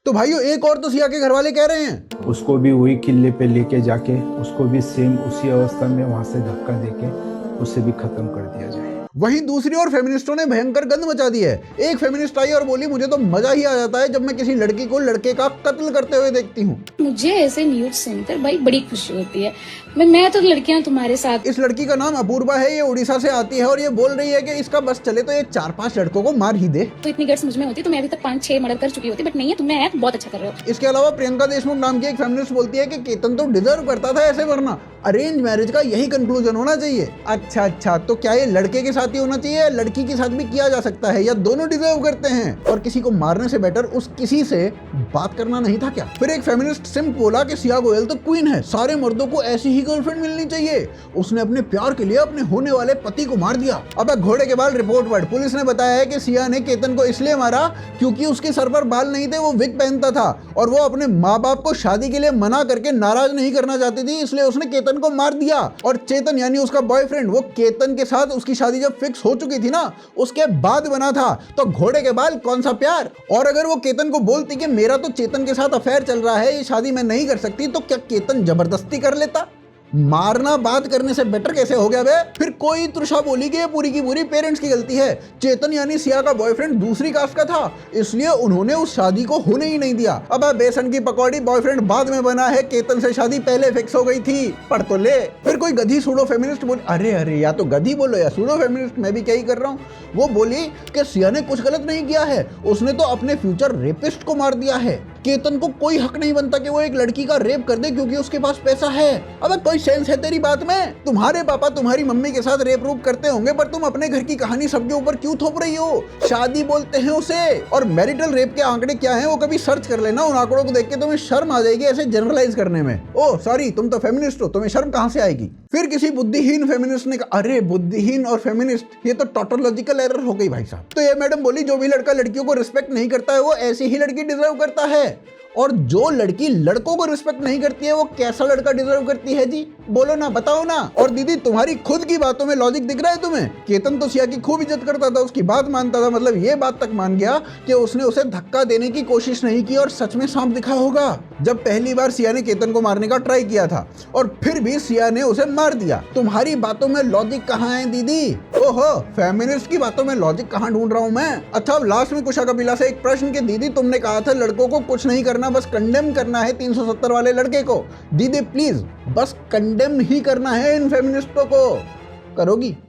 तो भाइयों एक और तो सिया के घर वाले कह रहे हैं उसको भी वही किले पे लेके जाके उसको भी सेम उसी अवस्था में वहां से धक्का देके उसे भी खत्म कर दिया जाए। वहीं दूसरी ओर फेमिनिस्टों ने भयंकर गंद मचा दी है। एक फेमिनिस्ट आई और बोली, मुझे तो मजा ही आ जाता है जब मैं किसी लड़की को लड़के का कत्ल करते हुए देखती हूँ। मुझे ऐसे न्यूज सुनकर भाई बड़ी खुशी होती है। मैं तो लड़कियां तुम्हारे साथ। इस लड़की का नाम अपूर्वा है, ये उड़ीसा से आती है और ये बोल रही है कि इसका बस चले तो ये 4-5 लड़कों को मार ही दे। तो इतनी गट्स मुझ में होती तो मैं अभी तक 5-6 मर्डर कर चुकी होती, बट नहीं है, तुमने है, बहुत अच्छा कर रहे हो। इसके अलावा प्रियंका देशमुख नाम की एक फेमिनिस्ट बोलती है कि केतन तो डिजर्व करता था ऐसे मरना। अरेंज मैरिज का यही कंक्लूजन होना चाहिए। अच्छा, तो क्या ये लड़के के साथ ही होना चाहिए या लड़की के साथ भी किया जा सकता है, या दोनों डिजर्व करते हैं? और किसी को मारने से बेटर उस किसी से बात करना नहीं था क्या? फिर एक फेमिनिस्ट सिम्प बोला कि सिया गोयल तो क्वीन है, सारे मर्दों को ऐसी ही गर्लफ्रेंड मिलनी चाहिए। उसने अपने प्यार के लिए अपने होने वाले पति को मार दिया। अब घोड़े के बाल रिपोर्ट वर्ड। पुलिस ने बताया है कि सिया ने केतन को इसलिए मारा क्योंकि उसके सर पर बाल नहीं थे, वो विग पहनता था और वो अपने माँ बाप को शादी के लिए मना करके नाराज नहीं करना चाहती थी, इसलिए उसने केतन को मार दिया। और चेतन यानी उसका बॉयफ्रेंड, वो केतन के साथ उसकी शादी जब फिक्स हो चुकी थी ना, उसके बाद बना था। तो घोड़े के बाल कौन सा प्यार? और अगर वो केतन को बोलती कि मेरा तो चेतन के साथ अफेयर चल रहा है, ये शादी मैं नहीं कर सकती, तो क्या केतन जबरदस्ती कर लेता? मारना बात करने से बेटर कैसे हो गया बे? फिर कोई तृषा बोली कि ये पूरी की पूरी पेरेंट्स की गलती है। चेतन यानी सिया का बॉयफ्रेंड दूसरी कास्ट का था, इसलिए उन्होंने उस शादी को होने ही नहीं दिया। अब बेसन की पकौड़ी, बॉयफ्रेंड बाद में बना है, केतन से शादी पहले फिक्स हो गई थी। पढ़ तो ले। फिर कोई गधी सूडो फेमिनिस्ट बोली, अरे या तो गधी बोलो या सूडो फेमिनिस्ट, मैं भी क्या ही कर रहा हूँ। वो बोली कि सिया ने कुछ गलत नहीं किया है, उसने तो अपने फ्यूचर रेपिस्ट को मार दिया है। केतन को कोई हक नहीं बनता कि वो एक लड़की का रेप कर दे क्योंकि उसके पास पैसा है। अबे कोई सेंस है तेरी बात में? तुम्हारे पापा तुम्हारी मम्मी के साथ रेप रूप करते होंगे, पर तुम अपने घर की कहानी सबके ऊपर क्यों थोप रही हो? शादी बोलते हैं उसे। और मैरिटल रेप के आंकड़े क्या हैं वो कभी सर्च कर लेना, उन आंकड़ों को देख के तुम्हें शर्म आ जाएगी ऐसे जनरलाइज करने में। ओह सॉरी, तुम तो फेमिनिस्ट हो, तुम्हें शर्म कहां से आएगी? फिर किसी बुद्धिहीन फेमिनिस्ट ने कहा, अरे बुद्धिहीन और फेमिनिस्ट, ये तो टोटोलॉजिकल एरर हो गई भाई साहब। तो ये मैडम बोली, जो भी लड़का लड़कियों को रिस्पेक्ट नहीं करता है वो ऐसी ही लड़की डिजर्व करता है, और जो लड़की लड़कों को रिस्पेक्ट नहीं करती है वो कैसा लड़का डिजर्व करती है जी? बोलो ना, बताओ ना। और दीदी तुम्हारी खुद की बातों में लॉजिक दिख रहा है तुम्हें? केतन तो सिया की खूब इज्जत करता था, उसकी बात मानता था, मतलब ये बात तक मान गया कि उसने उसे धक्का देने की कोशिश नहीं की और सच में सांप दिखा होगा जब पहली बार सिया ने केतन को मारने का ट्राई किया था, और फिर भी सिया ने उसे मार दिया। तुम्हारी बातों में लॉजिक कहाँ है दीदी? ओहो, फेमिनिस्ट की बातों में लॉजिक कहाँ ढूंढ रहा हूँ मैं? अच्छा, अब लास्ट में कुशा कपिला से एक प्रश्न कि दीदी तुमने कहा था लड़कों को कुछ नहीं करना, बस कंडेम करना है 370 वाले लड़के को। दीदी प्लीज बस कंडेम ही करना है इन फेमिनिस्टों को। करोगी?